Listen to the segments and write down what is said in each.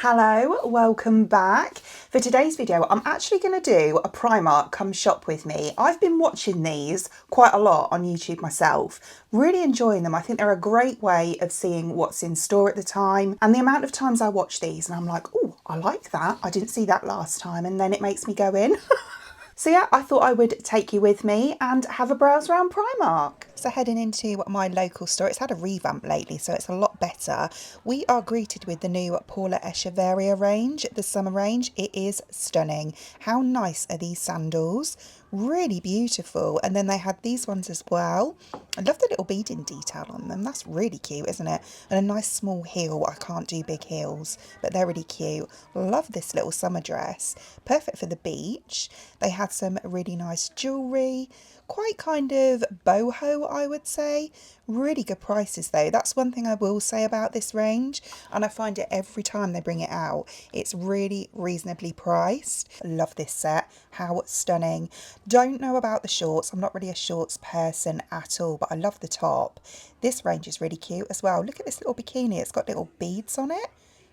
Hello, welcome back. For today's video, I'm actually going to do a Primark Come Shop With Me. I've been watching these quite a lot on YouTube myself, really enjoying them. I think they're a great way of seeing what's in store at the time. And the amount of times I watch these and I'm like, oh, I like that. I didn't see that last time. And then it makes me go in. So yeah, I thought I would take you with me and have a browse around Primark. So heading into my local store, it's had a revamp lately, so it's a lot better. We are greeted with the new Paula Echevarria range, the summer range. It is stunning. How nice are these sandals? Really beautiful. And then they had these ones as well. I love the little beading detail on them. That's really cute, isn't it? And a nice small heel. I can't do big heels, but they're really cute. Love this little summer dress. Perfect for the beach. They had some really nice jewellery. Quite kind of boho, I would say. Really good prices though. That's one thing I will say about this range, and I find it every time they bring it out. It's really reasonably priced. Love this set. How stunning. Don't know about the shorts. I'm not really a shorts person at all, but I love the top. This range is really cute as well. Look at this little bikini. It's got little beads on it.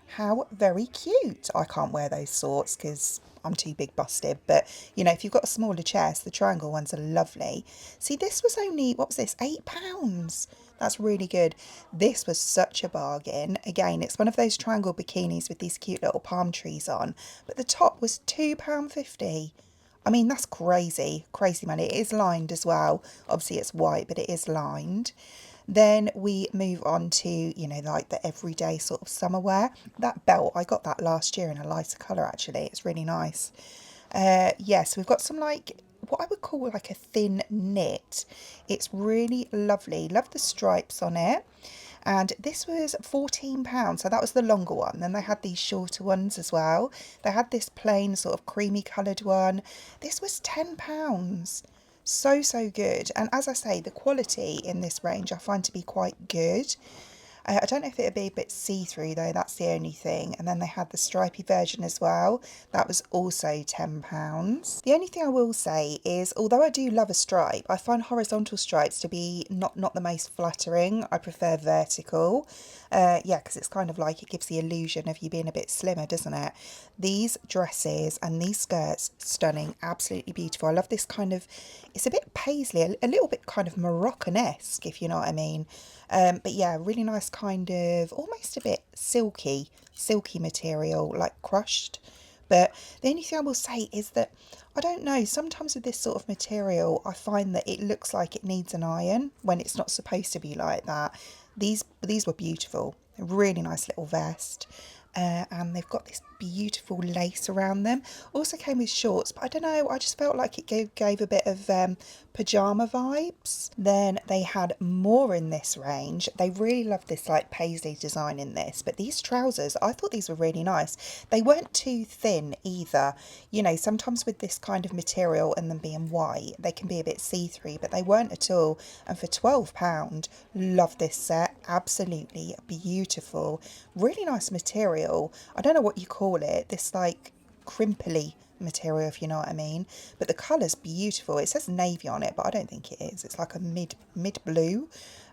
How very cute. I can't wear those sorts because I'm too big busted, but you know, if you've got a smaller chest, the triangle ones are lovely. See, this was only, what was this, £8? That's really good. This was such a bargain. Again, it's one of those triangle bikinis with these cute little palm trees on, but the top was £2.50. I mean, that's crazy, crazy money. It is lined as well. Obviously it's white, but it is lined. Then we move on to, you know, like the everyday sort of summer wear. That belt, I got that last year in a lighter colour actually. It's really nice. Yes, we've got some like what I would call like a thin knit. It's really lovely. Love the stripes on it. And this was £14, so that was the longer one. Then they had these shorter ones as well. They had this plain sort of creamy coloured one. This was £10. So good. And as I say, the quality in this range I find to be quite good. I don't know if it'd be a bit see-through though, that's the only thing. And then they had the stripy version as well. That was also £10. The only thing I will say is, although I do love a stripe, I find horizontal stripes to be not the most flattering. I prefer vertical. Yeah, because it's kind of like it gives the illusion of you being a bit slimmer, doesn't it? These dresses and these skirts, stunning, absolutely beautiful. I love this kind of, it's a bit paisley, a little bit kind of Moroccan-esque, if you know what I mean. But yeah, really nice kind of, almost a bit silky material, like crushed. But the only thing I will say is that, I don't know, sometimes with this sort of material, I find that it looks like it needs an iron when it's not supposed to be like that. These were beautiful. A really nice little vest. And they've got this beautiful lace around them. Also came with shorts, but I don't know, I just felt like it gave a bit of pyjama vibes. Then they had more in this range. They really loved this like paisley design in this, but these trousers, I thought these were really nice. They weren't too thin either. You know, sometimes with this kind of material and them being white, they can be a bit see-through, but they weren't at all. And for £12, love this set. Absolutely beautiful. Really nice material. I don't know what you call it, this like crimply material, if you know what I mean, but the colour's beautiful. It says navy on it, but I don't think it is. It's like a mid blue.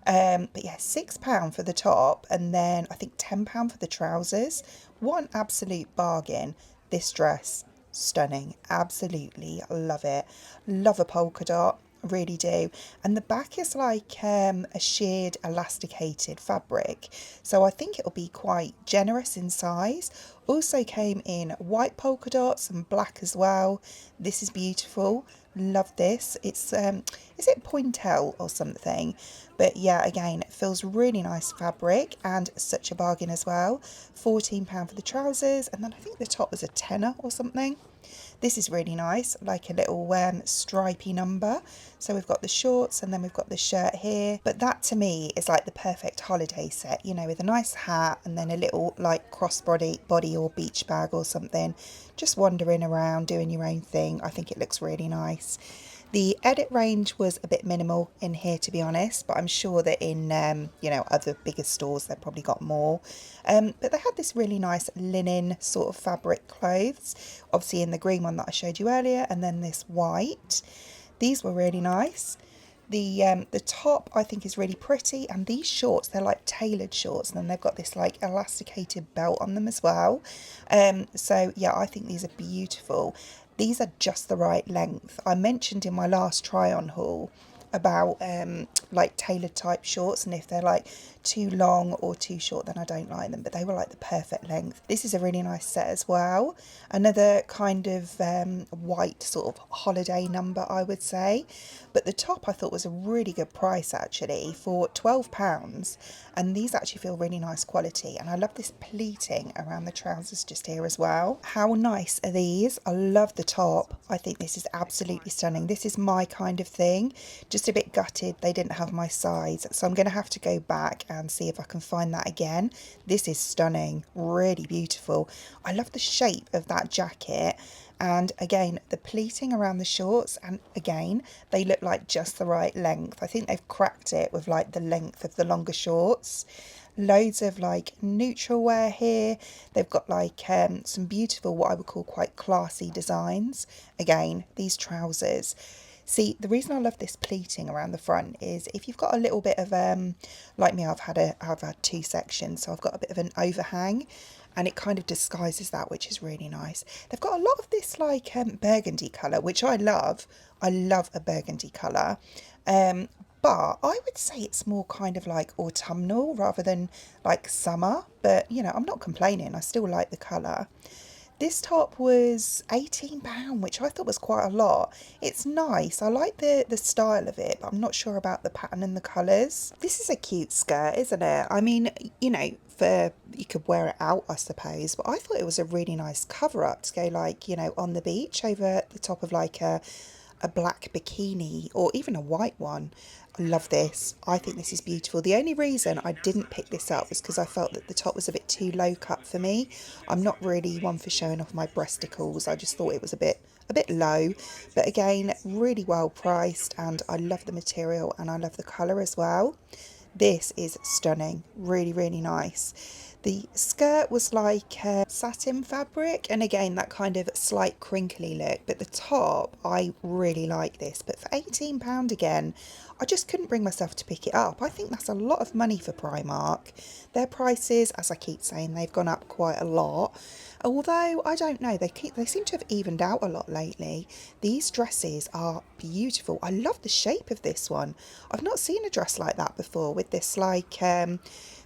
But yeah, £6 for the top, and then I think £10 for the trousers. What an absolute bargain. This dress, stunning, absolutely love it. Love a polka dot, really do. And the back is like a sheared elasticated fabric, so I think it'll be quite generous in size. Also came in white polka dots and black as well. This is beautiful. Love this. It's is it pointel or something? But yeah, again, it feels really nice fabric and such a bargain as well. £14 for the trousers, and then I think the top was a tenner or something. This is really nice, like a little stripy number. So we've got the shorts and then we've got the shirt here. But that to me is like the perfect holiday set, you know, with a nice hat and then a little like crossbody or beach bag or something. Just wandering around, doing your own thing. I think it looks really nice. The edit range was a bit minimal in here, to be honest, but I'm sure that in, you know, other bigger stores, they've probably got more. But they had this really nice linen sort of fabric clothes, obviously in the green one that I showed you earlier, and then this white. These were really nice. The top I think is really pretty, and these shorts, they're like tailored shorts, and then they've got this like elasticated belt on them as well. So yeah, I think these are beautiful. These are just the right length. I mentioned in my last try on haul about like tailored type shorts, and if they're like too long or too short, then I don't like them, but they were like the perfect length. This is a really nice set as well, another kind of white sort of holiday number, I would say. But the top I thought was a really good price actually, for £12, and these actually feel really nice quality, and I love this pleating around the trousers just here as well. How nice are these? I love the top. I think this is absolutely stunning. This is my kind of thing. Just a bit gutted they didn't have my size, so I'm going to have to go back and see if I can find that again. This is stunning, really beautiful. I love the shape of that jacket, and again the pleating around the shorts, and again they look like just the right length. I think they've cracked it with like the length of the longer shorts. Loads of like neutral wear here. They've got like some beautiful, what I would call quite classy designs. Again, these trousers. See, the reason I love this pleating around the front is if you've got a little bit of, like me, I've had two sections, so I've got a bit of an overhang, and it kind of disguises that, which is really nice. They've got a lot of this like burgundy colour, which I love. I love a burgundy colour. But I would say it's more kind of like autumnal rather than like summer. But, you know, I'm not complaining. I still like the colour. This top was £18, which I thought was quite a lot. It's nice. I like the style of it, but I'm not sure about the pattern and the colours. This is a cute skirt, isn't it? I mean, you know, you could wear it out, I suppose, but I thought it was a really nice cover up to go like, you know, on the beach over the top of like a black bikini or even a white one. I love this. I think this is beautiful. The only reason I didn't pick this up was because I felt that the top was a bit too low cut for me. I'm not really one for showing off my breasticles. I just thought it was a bit low, but again, really well priced, and I love the material and I love the colour as well. This is stunning. Really, really nice. The skirt was like satin fabric, and again that kind of slight crinkly look, but the top, I really like this. But for £18 again, I just couldn't bring myself to pick it up. I think that's a lot of money for Primark. Their prices, as I keep saying, they've gone up quite a lot. Although, I don't know, they seem to have evened out a lot lately. These dresses are beautiful. I love the shape of this one. I've not seen a dress like that before, with this like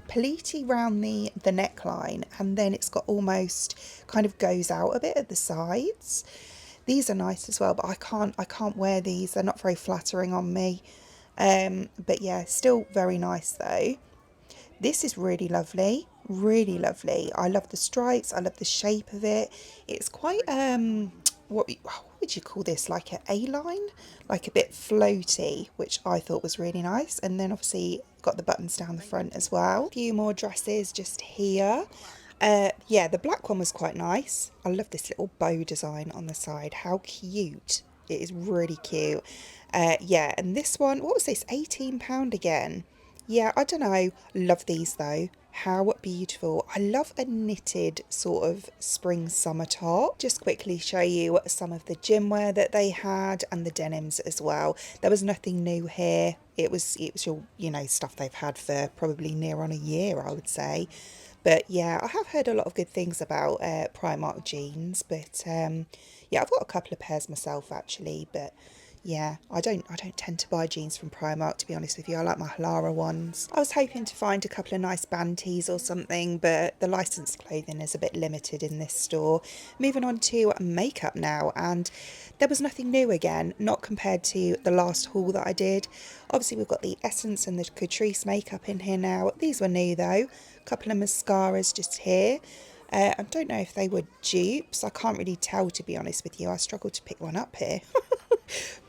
pleaty round the neckline, and then it's got almost kind of goes out a bit at the sides. These are nice as well, but I can't wear these. They're not very flattering on me. But yeah, still very nice though. This is really lovely, really lovely. I love the stripes. I love the shape of it. It's quite what would you call this, like an A-line, like a bit floaty, which I thought was really nice. And then obviously got the buttons down the front as well. A few more dresses just here. Yeah, the black one was quite nice. I love this little bow design on the side. How cute. It is really cute. Yeah, and this one, what was this, £18 again? Yeah, I don't know. Love these though. How beautiful. I love a knitted sort of spring summer top. Just quickly show you some of the gym wear that they had, and the denims as well. There was nothing new here. It was your, you know, stuff they've had for probably near on a year, I would say. But yeah, I have heard a lot of good things about Primark jeans, but yeah, I've got a couple of pairs myself actually, but yeah, I don't tend to buy jeans from Primark, to be honest with you. I like my Lara ones. I was hoping to find a couple of nice band tees or something, but the licensed clothing is a bit limited in this store. Moving on to makeup now, and there was nothing new again, not compared to the last haul that I did. Obviously we've got the Essence and the Catrice makeup in here now. These were new though. A couple of mascaras just here. I don't know if they were dupes. I can't really tell, to be honest with you. I struggled to pick one up here.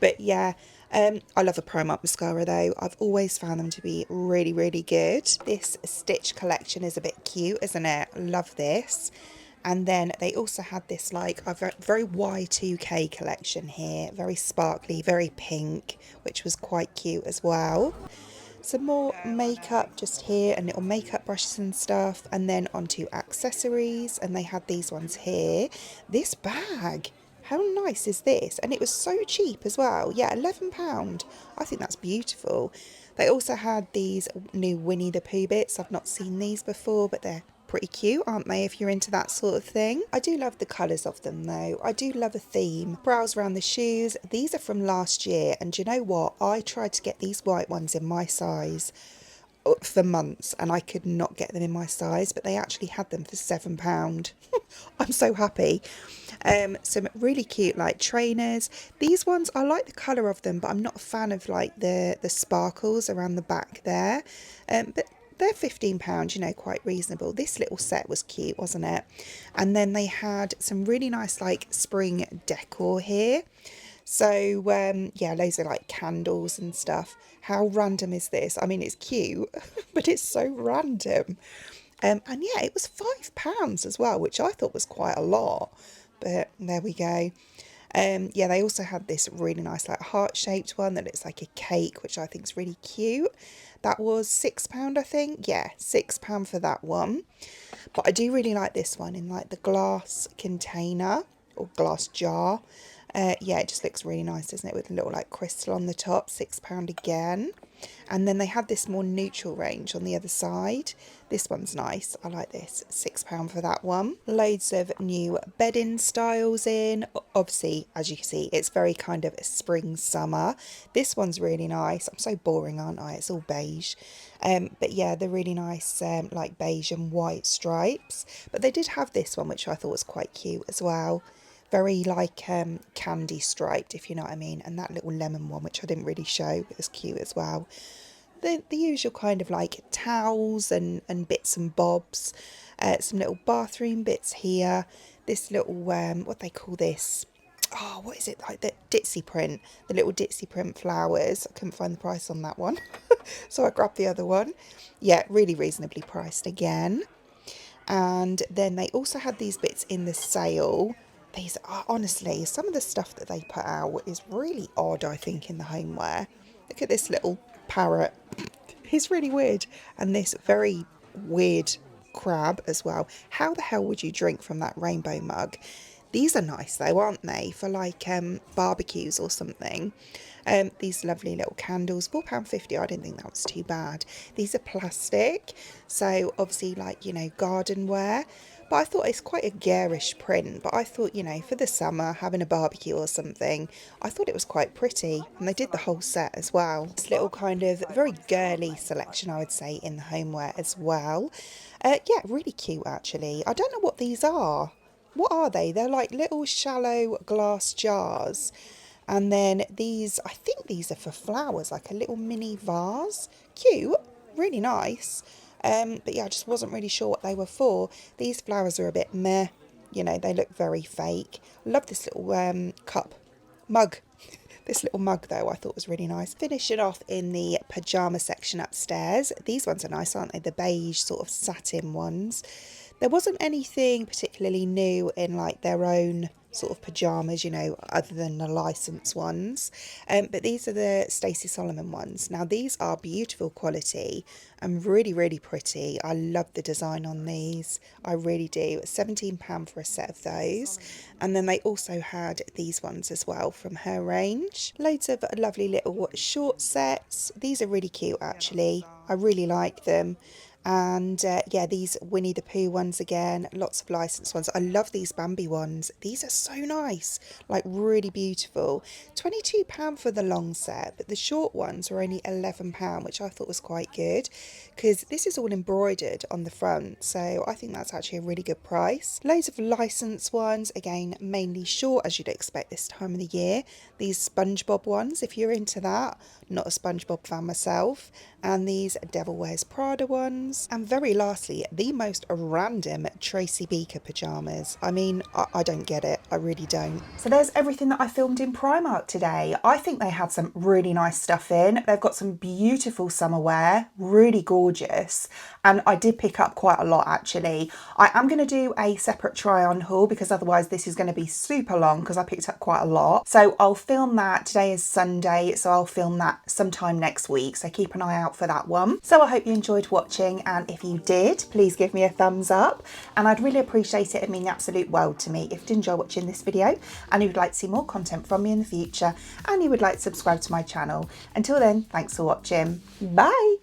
But yeah, I love a Primark mascara though. I've always found them to be really, really good. This Stitch collection is a bit cute, isn't it? Love this. And then they also had this like a very Y2K collection here. Very sparkly, very pink, which was quite cute as well. Some more makeup just here, and little makeup brushes and stuff, and then onto accessories, and they had these ones here. This bag, How nice is this? And it was so cheap as well. Yeah, £11. I think that's beautiful. They also had these new Winnie the Pooh bits. I've not seen these before, but they're pretty cute, aren't they, if you're into that sort of thing? I do love the colours of them though. I do love a theme. Browse around the shoes. These are from last year, and do you know what? I tried to get these white ones in my size for months and I could not get them in my size, but they actually had them for £7. I'm so happy. Some really cute like trainers. These ones, I like the colour of them, but I'm not a fan of like the sparkles around the back there. But they're £15, you know, quite reasonable. This little set was cute, wasn't it? And then they had some really nice like spring decor here. So yeah, loads of like candles and stuff. How random is this? I mean, it's cute, but it's so random. And yeah, it was £5 as well, which I thought was quite a lot. But there we go. Yeah, they also had this really nice like heart-shaped one that looks like a cake, which I think is really cute. That was £6, I think. Yeah, £6 for that one. But I do really like this one in like the glass container or glass jar. Yeah, it just looks really nice, doesn't it, with a little like crystal on the top. £6 again. And then they had this more neutral range on the other side. This one's nice. I like this. £6 for that one. Loads of new bedding styles in. Obviously, as you can see, it's very kind of spring summer. This one's really nice. I'm so boring, aren't I? It's all beige. But yeah, they're really nice, like beige and white stripes. But they did have this one, which I thought was quite cute as well. Very like candy striped, if you know what I mean. And that little lemon one, which I didn't really show, but was cute as well. The usual kind of like towels and bits and bobs. Some little bathroom bits here. This little, what they call this? Oh, what is it? Like the ditzy print. The little ditzy print flowers. I couldn't find the price on that one. So I grabbed the other one. Yeah, really reasonably priced again. And then they also had these bits in the sale. These are, honestly, some of the stuff that they put out is really odd, I think, in the homeware. Look at this little parrot. He's really weird. And this very weird crab as well. How the hell would you drink from that rainbow mug? These are nice though, aren't they? For like barbecues or something. These lovely little candles, £4.50. I didn't think that was too bad. These are plastic. So obviously like, you know, garden wear. But I thought it's quite a garish print. But I thought, you know, for the summer, having a barbecue or something, I thought it was quite pretty. And they did the whole set as well. This little kind of very girly selection, I would say, in the homeware as well. Yeah, really cute, actually. I don't know what these are. What are they? They're like little shallow glass jars. And then these, I think these are for flowers, like a little mini vase. Cute, really nice. But yeah, I just wasn't really sure what they were for. These flowers are a bit meh. You know, they look very fake. I love this little mug. This little mug, though, I thought was really nice. Finishing off in the pyjama section upstairs. These ones are nice, aren't they? The beige sort of satin ones. There wasn't anything particularly new in like their own sort of pyjamas, you know, other than the licensed ones. But these are the Stacey Solomon ones. Now, these are beautiful quality and really, really pretty. I love the design on these. I really do. £17 for a set of those. And then they also had these ones as well from her range. Loads of lovely little short sets. These are really cute, actually. I really like them. And yeah, these Winnie the Pooh ones again, lots of licensed ones. I love these Bambi ones. These are so nice, like really beautiful. £22 for the long set, but the short ones were only £11, which I thought was quite good because this is all embroidered on the front. So I think that's actually a really good price. Loads of licensed ones, again, mainly short as you'd expect this time of the year. These SpongeBob ones, if you're into that. Not a SpongeBob fan myself. And these Devil Wears Prada ones. And very lastly, the most random Tracy Beaker pyjamas. I mean, I don't get it. I really don't. So there's everything that I filmed in Primark today. I think they had some really nice stuff in. They've got some beautiful summer wear, really gorgeous. And I did pick up quite a lot, actually. I am going to do a separate try-on haul because otherwise this is going to be super long because I picked up quite a lot. So I'll film that. Today is Sunday, so I'll film that sometime next week. So keep an eye out for that one. So I hope you enjoyed watching. and if you did, please give me a thumbs up, and I'd really appreciate it. It'd mean the absolute world to me if you did enjoy watching this video and you would like to see more content from me in the future and you would like to subscribe to my channel. Until then, thanks for watching. Bye.